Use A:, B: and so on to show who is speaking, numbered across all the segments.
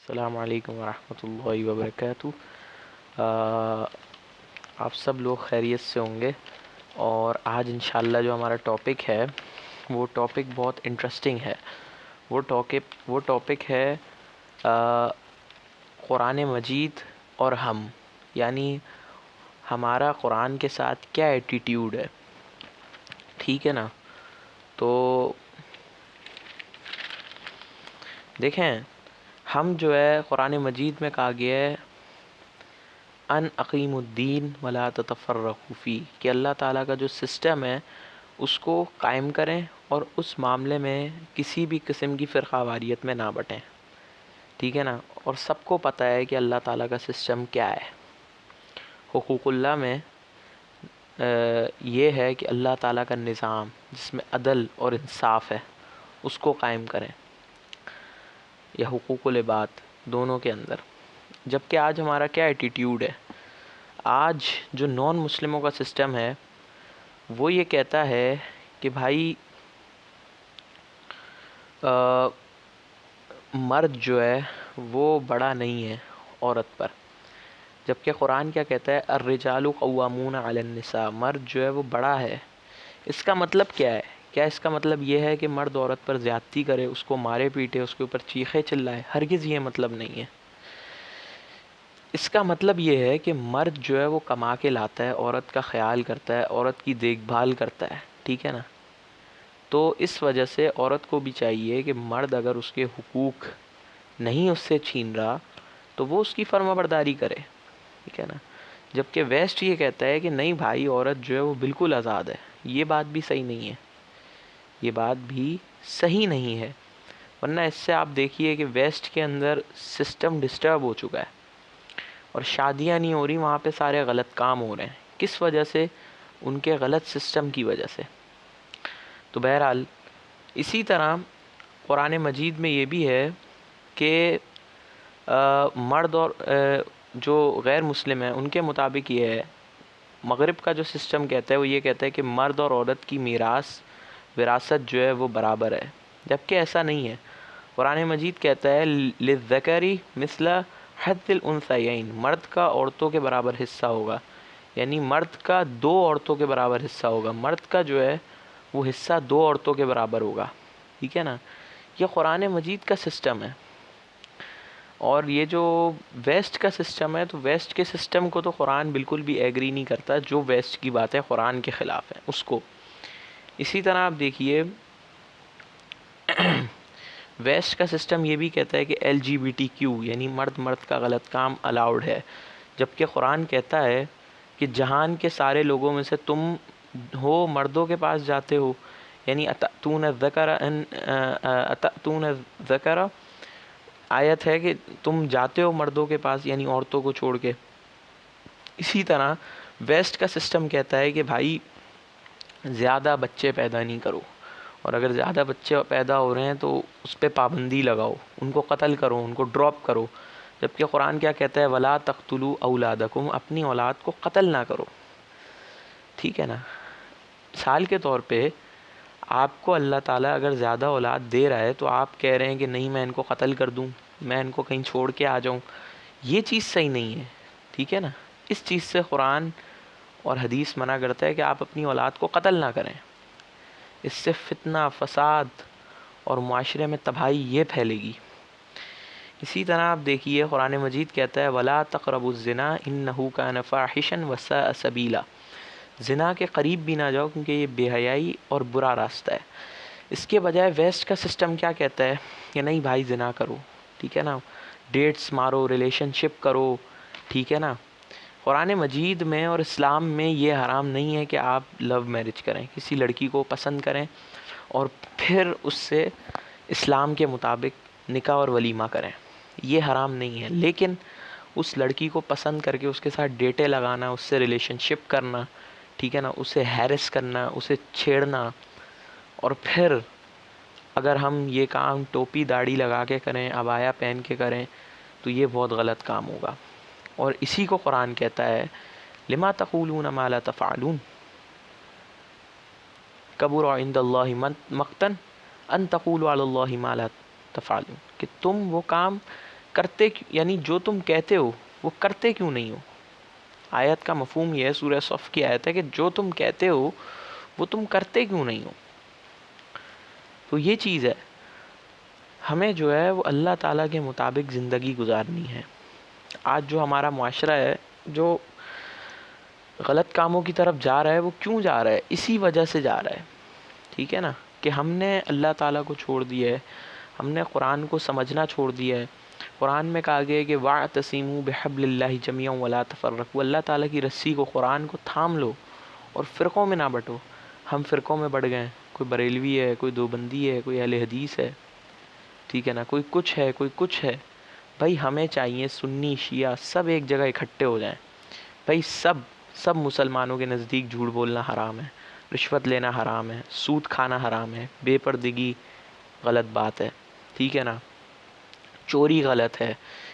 A: السلام علیکم ورحمۃ اللہ وبرکاتہ۔ آ، آپ سب لوگ خیریت سے ہوں گے، اور آج انشاءاللہ جو ہمارا ٹاپک ہے وہ ٹاپک بہت انٹرسٹنگ ہے۔ وہ ٹاپک ہے قرآن مجید اور ہم، یعنی ہمارا قرآن کے ساتھ کیا ایٹیٹیوڈ ہے، ٹھیک ہے نا؟ تو دیکھیں، ہم جو ہے قرآن مجید میں کہا گیا ہے ان اقیم الدین ولا تتفرقوا فی، کہ اللہ تعالیٰ کا جو سسٹم ہے اس کو قائم کریں اور اس معاملے میں کسی بھی قسم کی فرقہ واریت میں نہ بٹیں، ٹھیک ہے نا؟ اور سب کو پتہ ہے کہ اللہ تعالیٰ کا سسٹم کیا ہے۔ حقوق اللہ میں یہ ہے کہ اللہ تعالیٰ کا نظام جس میں عدل اور انصاف ہے اس کو قائم کریں، یا حقوق العباد دونوں کے اندر۔ جبکہ آج ہمارا کیا ایٹیٹیوڈ ہے؟ آج جو نان مسلموں کا سسٹم ہے وہ یہ کہتا ہے کہ بھائی مرد جو ہے وہ بڑا نہیں ہے عورت پر، جبکہ قرآن کیا کہتا ہے الرجال قوامون علی النساء، مرد جو ہے وہ بڑا ہے۔ اس کا مطلب کیا ہے؟ کیا اس کا مطلب یہ ہے کہ مرد عورت پر زیادتی کرے، اس کو مارے پیٹے، اس کے اوپر چیخے چلائے؟ ہرگز یہ مطلب نہیں ہے۔ اس کا مطلب یہ ہے کہ مرد جو ہے وہ کما کے لاتا ہے، عورت کا خیال کرتا ہے، عورت کی دیکھ بھال کرتا ہے، ٹھیک ہے نا؟ تو اس وجہ سے عورت کو بھی چاہیے کہ مرد اگر اس کے حقوق نہیں اس سے چھین رہا تو وہ اس کی فرما برداری کرے، ٹھیک ہے نا؟ جبکہ ویسٹ یہ کہتا ہے کہ نہیں بھائی، عورت جو ہے وہ بالکل آزاد ہے۔ یہ بات بھی صحیح نہیں ہے، یہ بات بھی صحیح نہیں ہے، ورنہ اس سے آپ دیکھیے کہ ویسٹ کے اندر سسٹم ڈسٹرب ہو چکا ہے اور شادیاں نہیں ہو رہی، وہاں پہ سارے غلط کام ہو رہے ہیں۔ کس وجہ سے؟ ان کے غلط سسٹم کی وجہ سے۔ تو بہرحال اسی طرح قرآن مجید میں یہ بھی ہے کہ مرد اور جو غیر مسلم ہیں ان کے مطابق یہ ہے، مغرب کا جو سسٹم کہتا ہے وہ یہ کہتا ہے کہ مرد اور عورت کی وراثت جو ہے وہ برابر ہے، جبکہ ایسا نہیں ہے۔ قرآن مجید کہتا ہے للذکر مثل حظ الانثیین، مرد کا عورتوں کے برابر حصہ ہوگا، یعنی مرد کا دو عورتوں کے برابر حصہ ہوگا، مرد کا جو ہے وہ حصہ دو عورتوں کے برابر ہوگا، ٹھیک ہے نا؟ یہ قرآن مجید کا سسٹم ہے۔ اور یہ جو ویسٹ کا سسٹم ہے، تو ویسٹ کے سسٹم کو تو قرآن بالکل بھی ایگری نہیں کرتا، جو ویسٹ کی باتیں قرآن کے خلاف ہیں اس کو۔ اسی طرح آپ دیکھیے ویسٹ کا سسٹم یہ بھی کہتا ہے کہ LGBTQ یعنی مرد کا غلط کام الاؤڈ ہے، جبکہ قرآن کہتا ہے کہ جہان کے سارے لوگوں میں سے تم ہو مردوں کے پاس جاتے ہو، یعنی اتأتون الذکر آیت ہے کہ تم جاتے ہو مردوں کے پاس، یعنی عورتوں کو چھوڑ کے۔ اسی طرح ویسٹ کا سسٹم کہتا ہے کہ بھائی زیادہ بچے پیدا نہیں کرو، اور اگر زیادہ بچے پیدا ہو رہے ہیں تو اس پہ پابندی لگاؤ، ان کو قتل کرو، ان کو ڈراپ کرو، جبکہ قرآن کیا کہتا ہے وَلَا تَقْتُلُوا أَوْلَادَكُمْ، اپنی اولاد کو قتل نہ کرو، ٹھیک ہے نا؟ مثال کے طور پہ آپ کو اللہ تعالیٰ اگر زیادہ اولاد دے رہا ہے تو آپ کہہ رہے ہیں کہ نہیں میں ان کو قتل کر دوں، میں ان کو کہیں چھوڑ کے آ جاؤں، یہ چیز صحیح نہیں ہے، ٹھیک ہے نا؟ اس چیز سے قرآن اور حدیث منع کرتا ہے کہ آپ اپنی اولاد کو قتل نہ کریں، اس سے فتنہ، فساد اور معاشرے میں تباہی یہ پھیلے گی۔ اسی طرح آپ دیکھیے قرآن مجید کہتا ہے وَلَا تَقْرَبُوا الزِّنَا إِنَّهُ كَانَ فَاحِشًا وَسَاءَ سَبِيلًا، زنا کے قریب بھی نہ جاؤ کیونکہ یہ بے حیائی اور برا راستہ ہے۔ اس کے بجائے ویسٹ کا سسٹم کیا کہتا ہے کہ نہیں بھائی زنا کرو، ٹھیک ہے نا؟ ڈیٹس مارو، ریلیشن شپ کرو، ٹھیک ہے نا؟ قرآن مجید میں اور اسلام میں یہ حرام نہیں ہے کہ آپ لو میرج کریں، کسی لڑکی کو پسند کریں اور پھر اس سے اسلام کے مطابق نکاح اور ولیمہ کریں، یہ حرام نہیں ہے۔ لیکن اس لڑکی کو پسند کر کے اس کے ساتھ ڈیٹیں لگانا، اس سے ریلیشن شپ کرنا، ٹھیک ہے نا، اسے ہیرس کرنا، اسے چھیڑنا، اور پھر اگر ہم یہ کام ٹوپی داڑھی لگا کے کریں، عبایا پہن کے کریں، تو یہ بہت غلط کام ہوگا۔ اور اسی کو قرآن کہتا ہے لما تقولون ما لا تفعلون کبر عند اللہ مقتا ان تقولوا علی اللہ ما لا تفعلون، کہ تم وہ کام کرتے یعنی جو تم کہتے ہو وہ کرتے کیوں نہیں ہو. آیت کا مفہوم یہ ہے، سورہ صف کی آیت ہے کہ جو تم کہتے ہو وہ تم کرتے کیوں نہیں ہو. تو یہ چیز ہے، ہمیں جو ہے وہ اللہ تعالیٰ کے مطابق زندگی گزارنی ہے. آج جو ہمارا معاشرہ ہے جو غلط کاموں کی طرف جا رہا ہے، وہ کیوں جا رہا ہے؟ اسی وجہ سے جا رہا ہے. ٹھیک ہے نا، کہ ہم نے اللہ تعالیٰ کو چھوڑ دیا ہے، ہم نے قرآن کو سمجھنا چھوڑ دیا ہے. قرآن میں کہا گیا ہے کہ وَاعْتَصِمُوا بِحَبْلِ اللَّهِ جَمِيعًا وَلَا تَفَرَّقُوا، اللہ تعالیٰ کی رسی کو، قرآن کو تھام لو اور فرقوں میں نہ بٹو. ہم فرقوں میں بڑھ گئے، کوئی بریلوی ہے، کوئی دیوبندی ہے، کوئی اہل حدیث ہے، ٹھیک ہے نا، کوئی کچھ ہے، کوئی کچھ ہے. بھائی ہمیں چاہیے سنی شیعہ سب ایک جگہ اکٹھے ہو جائیں. بھائی سب مسلمانوں کے نزدیک جھوٹ بولنا حرام ہے، رشوت لینا حرام ہے، سود کھانا حرام ہے، بے پردگی غلط بات ہے، ٹھیک ہے نا، چوری غلط ہے،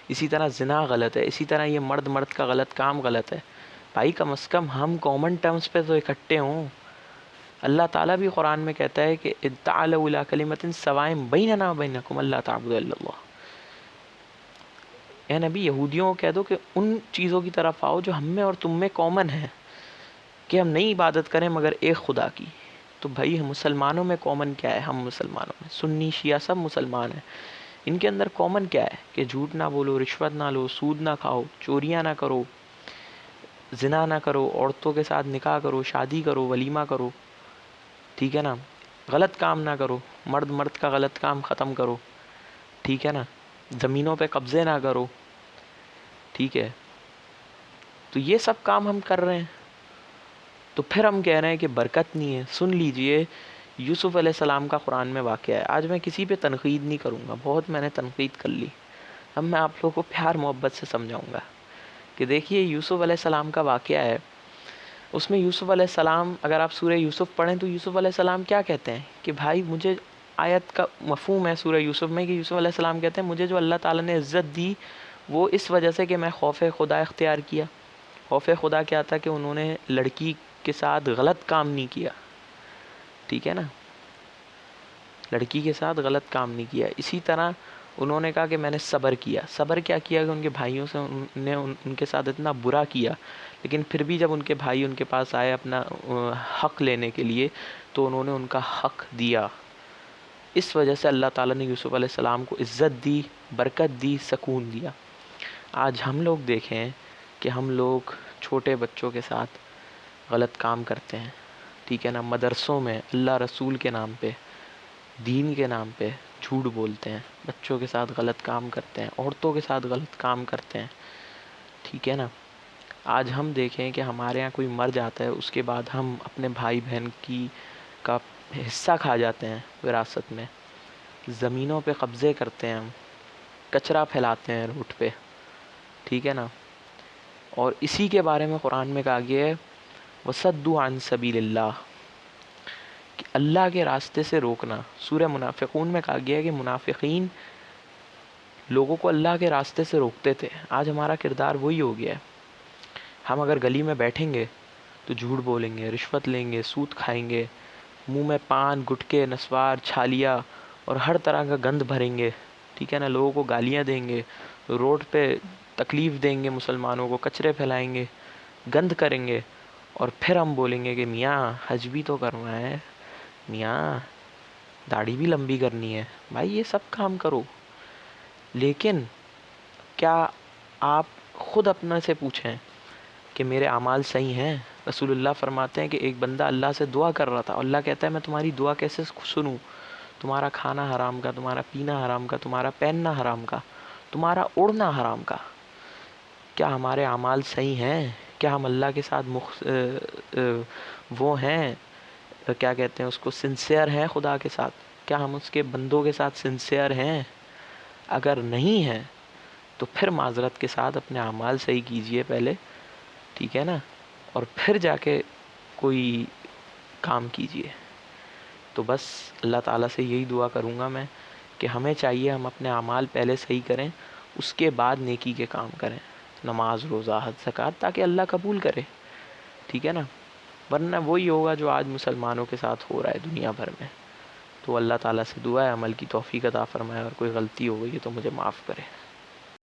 A: اسی طرح زنا غلط ہے، اسی طرح یہ مرد کا غلط کام غلط ہے. بھائی کم از کم ہم کامن ٹرمز پہ تو اکٹھے ہوں. اللہ تعالیٰ بھی قرآن میں کہتا ہے کہ تعالوا الی کلمۃ سواء بیننا وبینکم الا تعبدوا الا اللہ. اے نبی یہودیوں کو کہہ دو کہ ان چیزوں کی طرف آؤ جو ہم میں اور تم میں کامن ہے، کہ ہم نہیں عبادت کریں مگر ایک خدا کی. تو بھائی ہم مسلمانوں میں کامن کیا ہے؟ ہم مسلمانوں میں سنی شیعہ سب مسلمان ہیں، ان کے اندر کامن کیا ہے؟ کہ جھوٹ نہ بولو، رشوت نہ لو، سود نہ کھاؤ، چوریاں نہ کرو، زنا نہ کرو، عورتوں کے ساتھ نکاح کرو، شادی کرو، ولیمہ کرو، ٹھیک ہے نا، غلط کام نہ کرو، مرد کا غلط کام ختم کرو، ٹھیک ہے نا، زمینوں پہ قبضے نہ کرو، ٹھیک ہے. تو یہ سب کام ہم کر رہے ہیں، تو پھر ہم کہہ رہے ہیں کہ برکت نہیں ہے. سن لیجئے یوسف علیہ السلام کا قرآن میں واقعہ ہے. آج میں کسی پہ تنقید نہیں کروں گا، بہت میں نے تنقید کر لی. اب میں آپ لوگوں کو پیار محبت سے سمجھاؤں گا کہ دیکھیے یوسف علیہ السلام کا واقعہ ہے. اس میں یوسف علیہ السلام، اگر آپ سورہ یوسف پڑھیں تو یوسف علیہ السلام کیا کہتے ہیں کہ بھائی مجھے، آیت کا مفہوم ہے سورہ یوسف میں کہ یوسف علیہ السلام کہتے ہیں مجھے جو اللہ تعالیٰ نے عزت دی وہ اس وجہ سے کہ میں خوف خدا اختیار کیا. خوف خدا کیا تھا؟ کہ انہوں نے لڑکی کے ساتھ غلط کام نہیں کیا، ٹھیک ہے نا، لڑکی کے ساتھ غلط کام نہیں کیا. اسی طرح انہوں نے کہا کہ میں نے صبر کیا. صبر کیا کیا کہ ان کے بھائیوں سے نے ان کے ساتھ اتنا برا کیا، لیکن پھر بھی جب ان کے بھائی ان کے پاس آئے اپنا حق لینے کے لیے تو انہوں نے ان کا حق دیا. اس وجہ سے اللہ تعالیٰ نے یوسف علیہ السلام کو عزت دی، برکت دی، سکون دیا. آج ہم لوگ دیکھیں کہ ہم لوگ چھوٹے بچوں کے ساتھ غلط کام کرتے ہیں، ٹھیک ہے نا، مدرسوں میں اللہ رسول کے نام پہ، دین کے نام پہ جھوٹ بولتے ہیں، بچوں کے ساتھ غلط کام کرتے ہیں، عورتوں کے ساتھ غلط کام کرتے ہیں، ٹھیک ہے نا. آج ہم دیکھیں کہ ہمارے ہاں کوئی مر جاتا ہے، اس کے بعد ہم اپنے بھائی بہن کا حصہ کھا جاتے ہیں وراثت میں، زمینوں پہ قبضے کرتے ہیں، ہم کچرا پھیلاتے ہیں روڈ پہ، ٹھیک ہے نا. اور اسی کے بارے میں قرآن میں کہا گیا ہے وَصَدُّوا عَن سَبِيلِ اللَّهِ، کہ اللہ کے راستے سے روکنا. سورہ منافقون میں کہا گیا ہے کہ منافقین لوگوں کو اللہ کے راستے سے روکتے تھے. آج ہمارا کردار وہی ہو گیا ہے. ہم اگر گلی میں بیٹھیں گے تو جھوٹ بولیں گے، رشوت لیں گے، سود کھائیں گے، منہ میں پان، گٹکے، نسوار، چھالیا اور ہر طرح کا گند بھریں گے، ٹھیک ہے نا، لوگوں کو گالیاں دیں گے، روڈ پہ تکلیف دیں گے، مسلمانوں کو کچرے پھیلائیں گے، گند کریں گے، اور پھر ہم بولیں گے کہ میاں حج بھی تو کرنا ہے، میاں داڑھی بھی لمبی کرنی ہے. بھائی یہ سب کام کرو، لیکن کیا آپ خود اپنے سے پوچھیں کہ میرے اعمال صحیح ہیں؟ رسول اللہ فرماتے ہیں کہ ایک بندہ اللہ سے دعا کر رہا تھا، اللہ کہتا ہے میں تمہاری دعا کیسے سنوں؟ تمہارا کھانا حرام کا، تمہارا پینا حرام کا، تمہارا پہننا حرام کا، تمہارا اڑنا حرام کا. کیا ہمارے اعمال صحیح ہیں؟ کیا ہم اللہ کے ساتھ وہ ہیں، کیا کہتے ہیں اس کو، سنسیئر ہیں خدا کے ساتھ؟ کیا ہم اس کے بندوں کے ساتھ سنسیئر ہیں؟ اگر نہیں ہیں تو پھر معذرت کے ساتھ اپنے اعمال صحیح کیجئے پہلے، ٹھیک ہے نا، اور پھر جا کے کوئی کام کیجئے. تو بس اللہ تعالیٰ سے یہی دعا کروں گا میں کہ ہمیں چاہیے ہم اپنے اعمال پہلے صحیح کریں، اس کے بعد نیکی کے کام کریں، نماز، روزہ، حج، زکوٰۃ، تاکہ اللہ قبول کرے، ٹھیک ہے نا. ورنہ وہی ہوگا جو آج مسلمانوں کے ساتھ ہو رہا ہے دنیا بھر میں. تو اللہ تعالیٰ سے دعا ہے عمل کی توفیق عطا فرمائے، اور کوئی غلطی ہو گئی ہے تو مجھے معاف کرے.